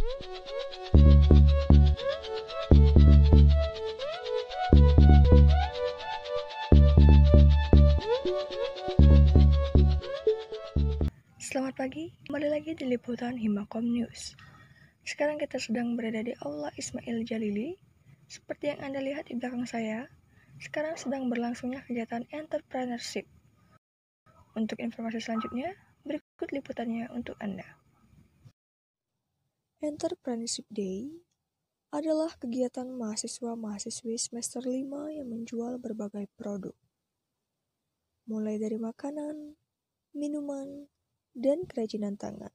Selamat pagi, kembali lagi di liputan Himakom News. Sekarang kita sedang berada di Aula Ismail Jalili. Seperti yang Anda lihat di belakang saya, sekarang sedang berlangsungnya kegiatan entrepreneurship. Untuk informasi selanjutnya, berikut liputannya untuk Anda. Entrepreneurship Day adalah kegiatan mahasiswa-mahasiswi semester 5 yang menjual berbagai produk. Mulai dari makanan, minuman, dan kerajinan tangan.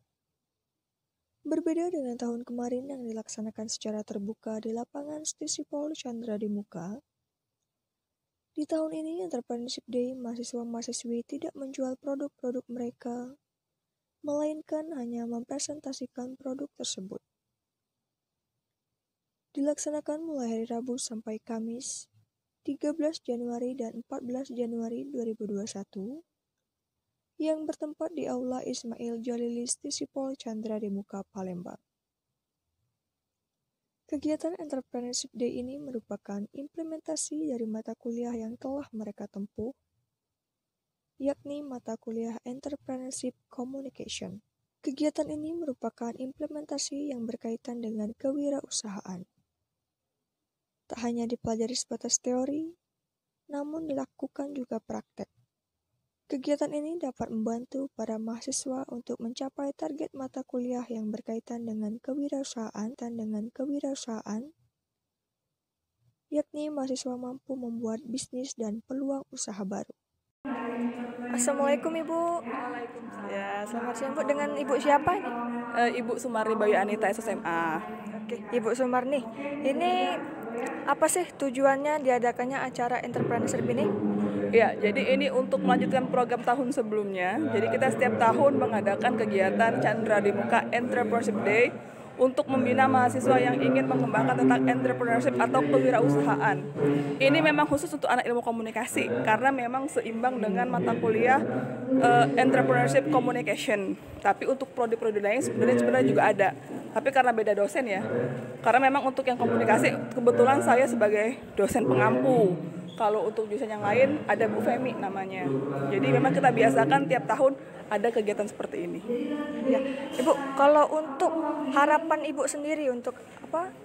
Berbeda dengan tahun kemarin yang dilaksanakan secara terbuka di lapangan Stisipol Chandra di Muka, di tahun ini Entrepreneurship Day mahasiswa-mahasiswi tidak menjual produk-produk mereka, melainkan hanya mempresentasikan produk tersebut. Dilaksanakan mulai hari Rabu sampai Kamis, 13 Januari dan 14 Januari 2021, yang bertempat di Aula Ismail Jalili Stisipol Chandra di Muka, Palembang. Kegiatan Entrepreneurship Day ini merupakan implementasi dari mata kuliah yang telah mereka tempuh, yakni mata kuliah Entrepreneurship Communication. Kegiatan ini merupakan implementasi yang berkaitan dengan kewirausahaan. Tak hanya dipelajari sebatas teori, namun dilakukan juga praktek. Kegiatan ini dapat membantu para mahasiswa untuk mencapai target mata kuliah yang berkaitan dengan kewirausahaan yakni mahasiswa mampu membuat bisnis dan peluang usaha baru. Assalamualaikum Ibu. Waalaikumsalam. Ya, selamat siang Bu. Dengan Ibu siapa ini? Ibu Sumarni Bayu Anita SSMA. Oke, Ibu Sumarni. Ini apa sih tujuannya diadakannya acara entrepreneurship ini? Ya, jadi ini untuk melanjutkan program tahun sebelumnya. Jadi kita setiap tahun mengadakan kegiatan Chandra di Muka Entrepreneurship Day untuk membina mahasiswa yang ingin mengembangkan tentang entrepreneurship atau kewirausahaan. Ini memang khusus untuk anak ilmu komunikasi karena memang seimbang dengan mata kuliah Entrepreneurship Communication. Tapi untuk prodi-prodi lain sebenarnya juga ada. Tapi karena beda dosen ya. Karena memang untuk yang komunikasi kebetulan saya sebagai dosen pengampu. Kalau untuk jurusan yang lain ada Bu Femi namanya. Jadi memang kita biasakan tiap tahun ada kegiatan seperti ini. Ya, Ibu, kalau untuk harapan Ibu sendiri untuk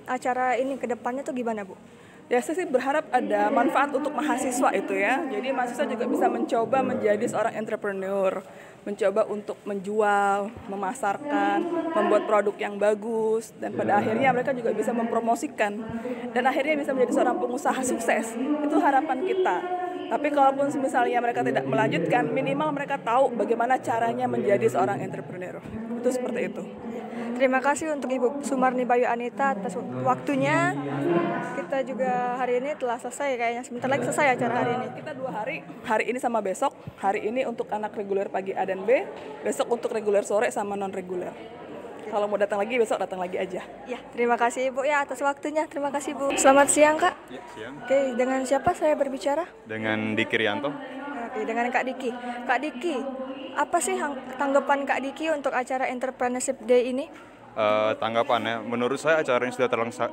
acara ini ke depannya tuh gimana, Bu? Ya, saya sih berharap ada manfaat untuk mahasiswa itu ya. Jadi mahasiswa juga bisa mencoba menjadi seorang entrepreneur, mencoba untuk menjual, memasarkan, membuat produk yang bagus, dan pada akhirnya mereka juga bisa mempromosikan dan akhirnya bisa menjadi seorang pengusaha sukses. Itu harapan kita. Tapi kalaupun misalnya mereka tidak melanjutkan, minimal mereka tahu bagaimana caranya menjadi seorang entrepreneur. Itu seperti itu. Terima kasih untuk Ibu Sumarni Bayu Anita atas waktunya. Kita juga hari ini telah selesai, kayaknya sebentar lagi selesai acara hari ini. Kita 2 hari ini sama besok. Hari ini untuk anak reguler pagi A dan B, besok untuk reguler sore sama non reguler. Kalau mau datang lagi besok datang lagi aja. Ya, terima kasih Ibu ya atas waktunya. Terima kasih Bu. Selamat siang Kak. Ya, siang. Oke, dengan siapa saya berbicara? Dengan Diki Rianto. Oke, dengan Kak Diki. Kak Diki, apa sih tanggapan Kak Diki untuk acara Entrepreneurship Day ini? Tanggapannya, menurut saya acara ini sudah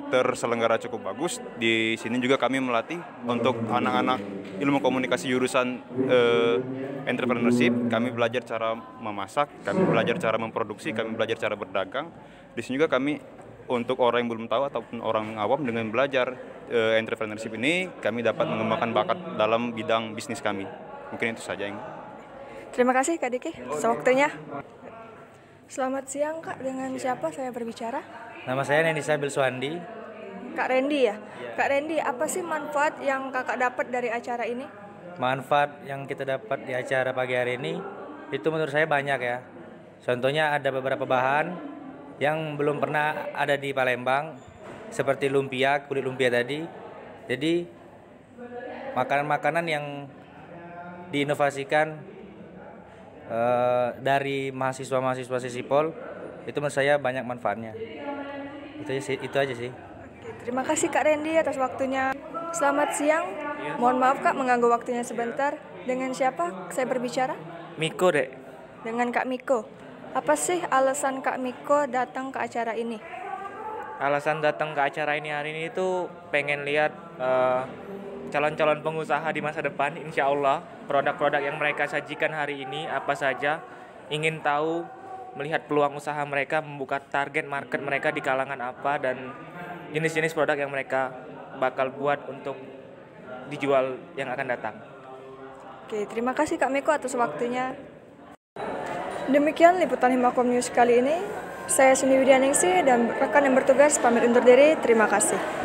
terselenggara cukup bagus. Di sini juga kami melatih untuk anak-anak ilmu komunikasi jurusan entrepreneurship. Kami belajar cara memasak, kami belajar cara memproduksi, kami belajar cara berdagang. Di sini juga kami untuk orang yang belum tahu ataupun orang awam dengan belajar entrepreneurship ini, kami dapat mengembangkan bakat dalam bidang bisnis kami. Mungkin itu saja yang. Terima kasih Kak Diki atas waktunya. Selamat siang Kak, dengan siapa saya berbicara? Nama saya Neni Sabil Suhandi. Kak Randy ya? Kak Randy, apa sih manfaat yang kakak dapat dari acara ini? Manfaat yang kita dapat di acara pagi hari ini itu menurut saya banyak ya. Contohnya ada beberapa bahan yang belum pernah ada di Palembang, seperti lumpia, kulit lumpia tadi. Jadi makanan-makanan yang diinovasikan dari mahasiswa-mahasiswa Stisipol itu menurut saya banyak manfaatnya. Itu aja sih. Oke, terima kasih Kak Randy atas waktunya. Selamat siang. Mohon maaf Kak mengganggu waktunya sebentar. Dengan siapa saya berbicara? Miko, Dek. Dengan Kak Miko. Apa sih alasan Kak Miko datang ke acara ini? alasan datang ke acara ini hari ini itu pengen lihat calon-calon pengusaha di masa depan. Insya Allah produk-produk yang mereka sajikan hari ini apa saja, ingin tahu, melihat peluang usaha mereka, membuka target market mereka di kalangan apa, dan jenis-jenis produk yang mereka bakal buat untuk dijual yang akan datang. Oke, terima kasih Kak Miko atas waktunya. Demikian liputan Himakom News kali ini. Saya Suni Widyaningsih dan rekan yang bertugas pamit undur diri. Terima kasih.